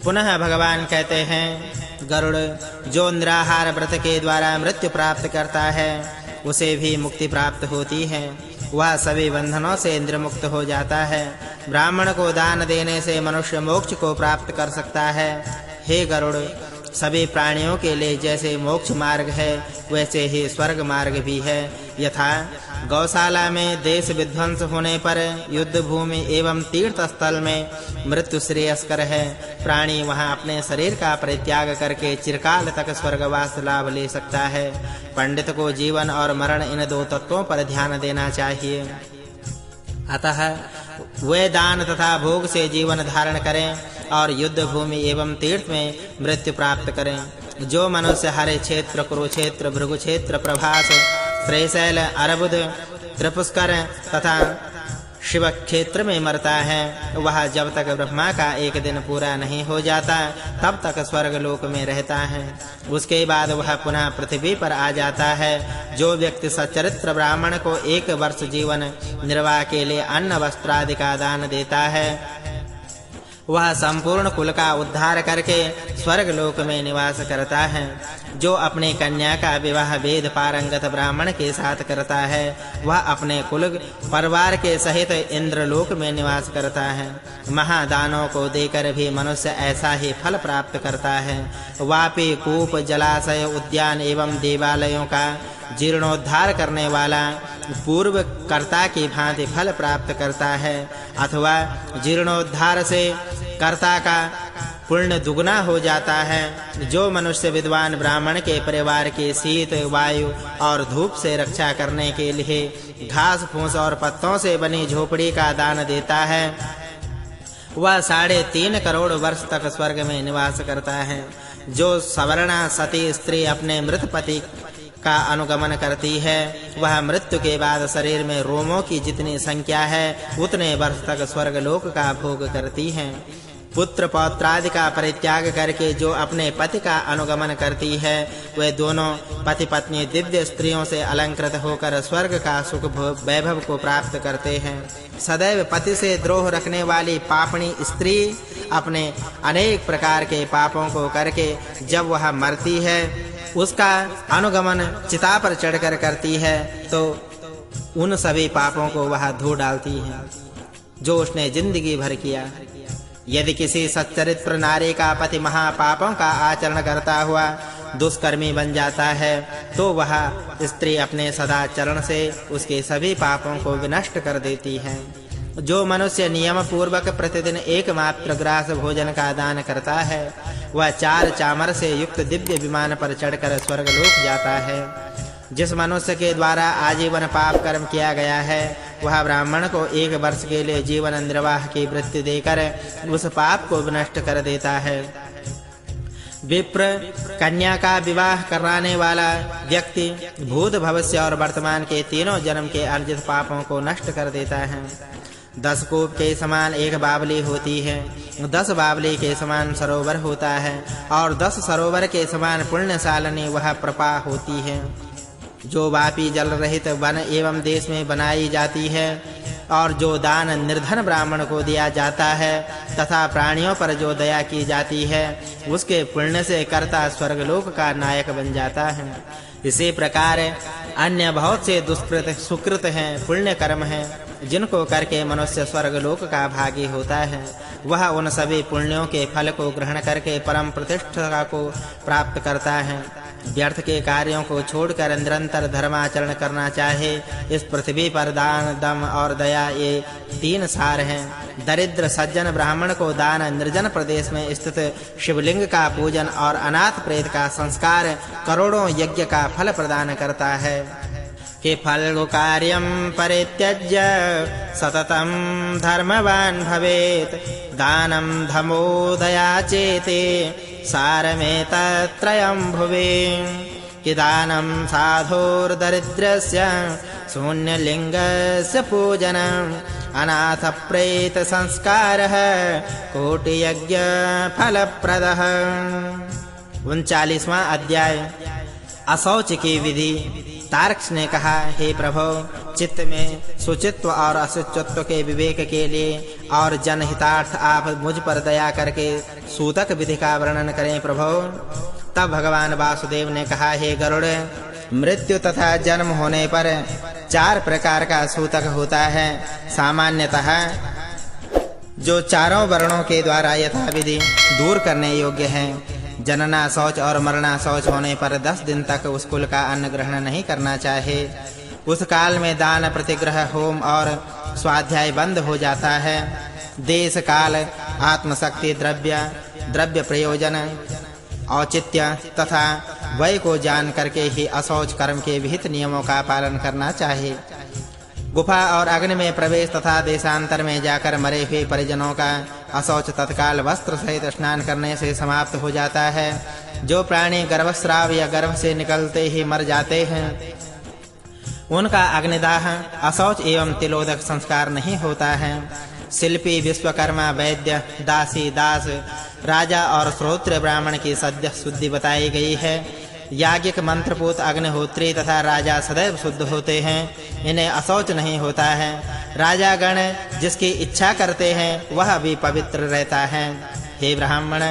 पुनः भगवान कहते हैं, गरुड़, जो निराहार व्रत के द्वारा मृत्यु प्राप्त करता है उसे भी मुक्ति प्राप्त होती है। वह सभी बंधनों से इंद्रमुक्त हो जाता है। ब्राह्मण को दान देने से मनुष्य मोक्ष को प्राप्त कर सकता है। हे गरुड़, सभी प्राणियों के लिए जैसे मोक्ष मार्ग है वैसे ही स्वर्ग मार्ग भी है। यथा गौशाला में देश विध्वंस होने पर युद्ध भूमि एवं तीर्थ स्थल में मृत्यु श्रेयस्कर है। प्राणी वहां अपने शरीर का परित्याग करके चिरकाल तक स्वर्गवास लाभ ले सकता है। पंडित को जीवन और मरण इन दो तत्वों पर ध्यान देना चाहिए। अतः वे दान तथा भोग से जीवन धारण करें और युद्ध भूमि एवं तीर्थ में मृत्यु प्राप्त करें। जो मनुष्य हरे क्षेत्र, कुरुक्षेत्र, भृगु क्षेत्र, प्रभास, श्रेशैल, अरबुद, त्रिपुष्कर तथा शिव क्षेत्र में मरता है, वह जब तक ब्रह्मा का एक दिन पूरा नहीं हो जाता तब तक स्वर्ग लोक में रहता है। उसके बाद वह पुनः पृथ्वी पर आ जाता है। जो व्यक्ति सच्चरित्र ब्राह्मण को 1 वर्ष जीवन निर्वाह के लिए अन्न वस्त्र आदि का दान देता है, वह संपूर्ण कुल का उद्धार करके स्वर्ग लोक में निवास करता है। जो अपनी कन्या का विवाह वेद पारंगत ब्राह्मण के साथ करता है, वह अपने कुल परिवार के सहित इंद्रलोक में निवास करता है। महादानों को देकर भी मनुष्य ऐसा ही फल प्राप्त करता है। वापी, कूप, जलाशय, उद्यान एवं देवालयों का जीर्णोद्धार करने वाला पूर्व कर्ता की भांति फल प्राप्त करता है, अथवा जीर्णोद्धार से कर्ता का पुण्य दुगना हो जाता है। जो मनुष्य विद्वान ब्राह्मण के परिवार की शीत, वायु और धूप से रक्षा करने के लिए घास फूस और पत्तों से बनी झोपड़ी का दान देता है, वह 3.5 करोड़ वर्ष तक स्वर्ग में निवास करता है। जो सवर्णा सती स्त्री अपने मृत पति का अनुगमन करती है, वह मृत्यु के बाद शरीर में रोमों की जितनी संख्या है उतने वर्ष तक स्वर्ग लोक का भोग करती है। पुत्र पौत्रादि का परित्याग करके जो अपने पति का अनुगमन करती है, वे दोनों पति पत्नी दिव्य स्त्रियों से अलंकृत होकर स्वर्ग का सुख वैभव को प्राप्त करते हैं। सदैव पति से द्रोह रखने वाली पापणी स्त्री अपने अनेक प्रकार के पापों को करके जब वह मरती है, उसका अनुगमन चिता पर चढ़कर करती है तो उन सभी पापों को वह धो डालती है जो उसने जिंदगी भर किया। यदि किसी सच्चरित्र नारी का पति महापापों का आचरण करता हुआ दुष्कर्मी बन जाता है, तो वह स्त्री अपने सदाचरण से उसके सभी पापों को विनष्ट कर देती है। जो मनुष्य नियम पूर्वक प्रतिदिन एकमात्र ग्रास भोजन का दान करता है, वह 4 चामर से युक्त दिव्य विमान पर चढ़कर स्वर्गलोक जाता है। जिस मनुष्य के द्वारा आजीवन पाप कर्म किया गया है, वह ब्राह्मण को 1 वर्ष के लिए जीवन निर्वाह की वृत्ति देकर उस पाप को विनष्ट कर देता है। विप्र, कन्या का विवाह कराने वाला व्यक्ति भूत, भविष्य और वर्तमान के तीनों जन्म के अर्जित पापों को नष्ट कर देता है। 10 कूप के समान 1 बावली होती है, 10 बावली के समान सरोवर होता है और 10 सरोवर के समान पुण्यशालिनी वह प्रपा होती है। जो वापी जल रहित वन एवं देश में बनाई जाती है और जो दान निर्धन ब्राह्मण को दिया जाता है तथा प्राणियों पर जो दया की जाती है, उसके पुण्य से कर्ता स्वर्गलोक का नायक बन जाता है। इसी प्रकार अन्य बहुत से दुष्कृत सुकृत हैं, पुण्य कर्म हैं, जिनको करके मनुष्य स्वर्गलोक का भागी होता है। वह उन सभी पुण्यों के फल को ग्रहण करके परम प्रतिष्ठा को प्राप्त करता है। व्यर्थ के कार्यों को छोड़कर निरंतर धर्माचरण करना चाहे। इस पृथ्वी पर दान, दम और दया ये 3 सार हैं। दरिद्र सज्जन ब्राह्मण को दान, निर्जन प्रदेश में स्थित शिवलिंग का पूजन और अनाथ प्रेत का संस्कार करोड़ों यज्ञ का फल प्रदान करता है। कि फल कार्यं परित्यज्य सततं धर्मवान भवेत्, दानं धमो दया चेते सारमेतत्रयं भुवि। कि दानं साधुर्दरिद्रस्य शून्यलिङ्गस्य पूजनम्, अनाथप्रेत संस्कारः कोटियज्ञ फलप्रदः। 39वां अध्याय। अशौच की विधि। तार्क्ष ने कहा, हे प्रभु, चित्त में सुचित्व और असुचित्व के विवेक के लिए और जनहितार्थ आप मुझ पर दया करके सूतक विधि का वर्णन करें प्रभु। तब भगवान वासुदेव ने कहा, हे गरुड़, मृत्यु तथा जन्म होने पर 4 प्रकार का सूतक होता है। सामान्यतः जो चारों वर्णों के द्वारा यथाविधि दूर करने योग्य है। जनना शौच और मरना शौच होने पर 10 दिन तक उस कुल का अन्न ग्रहण नहीं करना चाहिए। उस काल में दान, प्रतिग्रह, होम और स्वाध्याय बंद हो जाता है। देश काल, आत्मशक्ति, द्रव्य प्रयोजन, औचित्य तथा वय को जान करके ही अशौच कर्म के विहित नियमों का पालन करना चाहिए। गुफा और अग्नि में प्रवेश तथा देशांतर में जाकर मरे हुए परिजनों का अशौच तत्काल वस्त्र सहित स्नान करने से समाप्त हो जाता है। जो प्राणी गर्भस्राव या गर्भ से निकलते ही मर जाते हैं, उनका अग्निदाह, अशौच एवं तिलोदक संस्कार नहीं होता है। शिल्पी, विश्वकर्मा, वैद्य, दासी, दास, राजा और श्रोत्र ब्राह्मण की सद्य शुद्धि बताई गई है। याज्ञिक, मंत्रपूत, अग्निहोत्री तथा राजा सदैव शुद्ध होते हैं। इन्हें अशौच नहीं होता है। राजा गण जिसकी इच्छा करते हैं वह भी पवित्र रहता है। हे ब्राह्मण,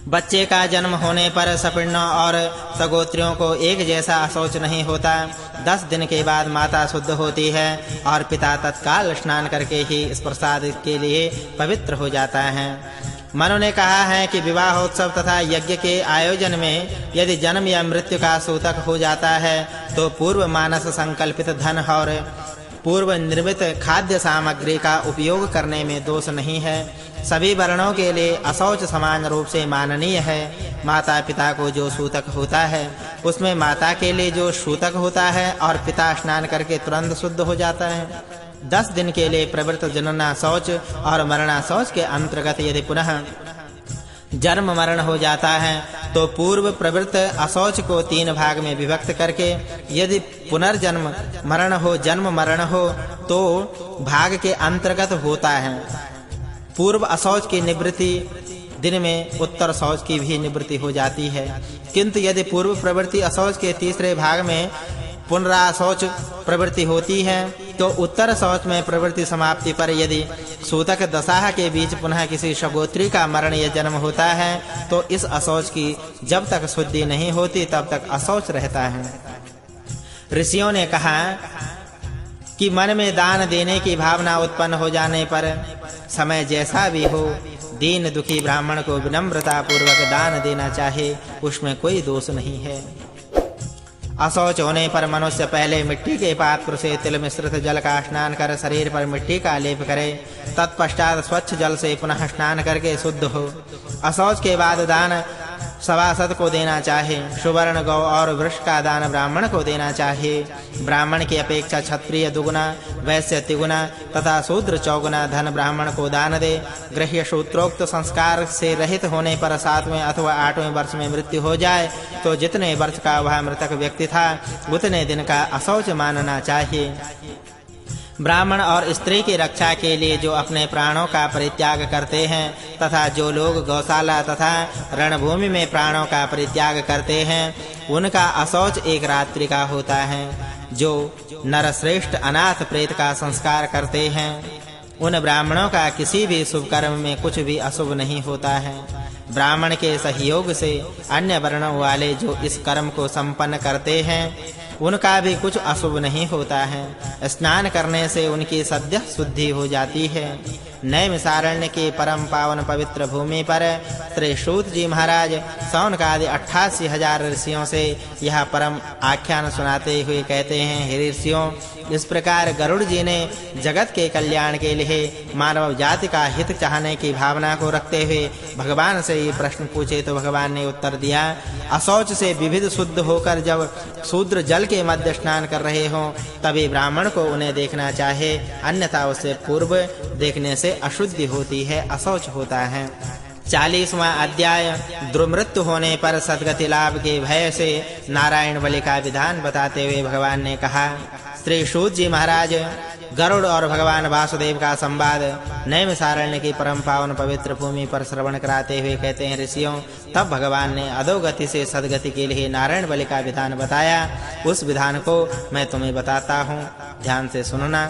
बच्चे का जन्म होने पर सपिंडों और सगोत्रियों को एक जैसा अशौच नहीं होता। 10 दिन के बाद माता शुद्ध होती है और पिता तत्काल स्नान करके ही इस प्रसाद के लिए पवित्र हो जाता है। मनु ने कहा है कि विवाहोत्सव तथा यज्ञ के आयोजन में यदि जन्म या मृत्यु का सूतक हो जाता है तो पूर्व मानस संकल्पित धन और पूर्व निर्मित खाद्य सामग्री का उपयोग करने में दोष नहीं है। सभी वर्णों के लिए अशौच समान रूप से माननीय है। माता पिता को जो सूतक होता है उसमें माता के लिए जो सूतक होता है और पिता स्नान करके तुरंत शुद्ध हो जाता है। 10 दिन के लिए प्रवृत्त जनना शौच और मरना शौच के अंतर्गत यदि पुनः जन्म मरण हो जाता है तो पूर्व प्रवृत्त अशौच को 3 भाग में विभक्त करके यदि पुनर्जन्म मरण हो, जन्म मरण हो तो भाग के अंतर्गत होता है। पूर्व अशौच की निवृत्ति दिन में उत्तर शौच की भी निवृत्ति हो जाती है। किंतु यदि पूर्व प्रवृत्ति अशौच के तीसरे भाग में पुनराशौच प्रवृत्ति होती है तो उत्तर शौच में प्रवृत्ति समाप्ति पर यदि सूतक दशा के बीच पुनः किसी सगोत्री का मरण या जन्म होता है तो इस अशौच की जब तक शुद्धि नहीं होती तब तक अशौच रहता है। ऋषियों ने कहा कि मन में दान देने की भावना उत्पन्न हो जाने पर समय जैसा भी हो, दीन दुखी ब्राह्मण को विनम्रता पूर्वक दान देना चाहिए, उसमें कोई दोष नहीं है। अशौच होने पर मनुष्य पहले मिट्टी के पात्र से तिल मिश्रित जल का स्नान कर शरीर पर मिट्टी का लेप करे, तत्पश्चात स्वच्छ जल से पुनः स्नान करके शुद्ध हो। अशौच के बाद दान सभासद को देना चाहिए। सुवर्ण, गौ और वृक्ष का दान ब्राह्मण को देना चाहिए। ब्राह्मण की अपेक्षा क्षत्रिय दुगुना, वैश्य तिगुना तथा शूद्र चौगुना धन ब्राह्मण को दान दे। गृह्य सूत्रोक्त संस्कार से रहित होने पर 7वें अथवा 8वें वर्ष में मृत्यु हो जाए तो जितने वर्ष का वह मृतक व्यक्ति था उतने दिन का अशौच मानना चाहिए। ब्राह्मण और स्त्री की रक्षा के लिए जो अपने प्राणों का परित्याग करते हैं तथा जो लोग गौशाला तथा रणभूमि में प्राणों का परित्याग करते हैं उनका अशौच एक रात्रि का होता है। जो नरश्रेष्ठ अनाथ प्रेत का संस्कार करते हैं उन ब्राह्मणों का किसी भी शुभ कर्म में कुछ भी अशुभ नहीं होता है। ब्राह्मण के सहयोग से अन्य वर्णों वाले जो इस कर्म को संपन्न करते हैं उनका भी कुछ अशुभ नहीं होता है। स्नान करने से उनकी सद्य शुद्धि हो जाती है। नैमिषारण्य की परम पावन पवित्र भूमि पर श्री सूत जी महाराज सौनक आदि 88,000 ऋषियों से यह परम आख्यान सुनाते हुए कहते हैं, हे ऋषियों, इस प्रकार गरुड़ जी ने जगत के कल्याण के लिए मानव जाति का हित चाहने की भावना को रखते हुए भगवान से ये प्रश्न पूछे तो भगवान ने उत्तर दिया, अशौच से विविध शुद्ध होकर जब शूद्र जल के मध्य स्नान कर रहे हों तभी ब्राह्मण को उन्हें देखना चाहिए, अन्यथा उससे पूर्व देखने से अशुद्धि होती है, अशौच होता है। 40वां अध्याय दुर्मृत्यु होने पर सद्गति लाभ के भय से नारायण बलि का विधान बताते हुए भगवान ने कहा, श्री सूत जी महाराज, गरुड़ और भगवान वासुदेव का संवाद नैमिषारण्य की परम पावन पवित्र भूमि पर श्रवण कराते हुए कहते हैं, ऋषियों, तब भगवान ने अधोगति से सद्गति के लिए नारायण बलि का विधान बताया। उस विधान को मैं तुम्हें बताता हूँ, ध्यान से सुनना।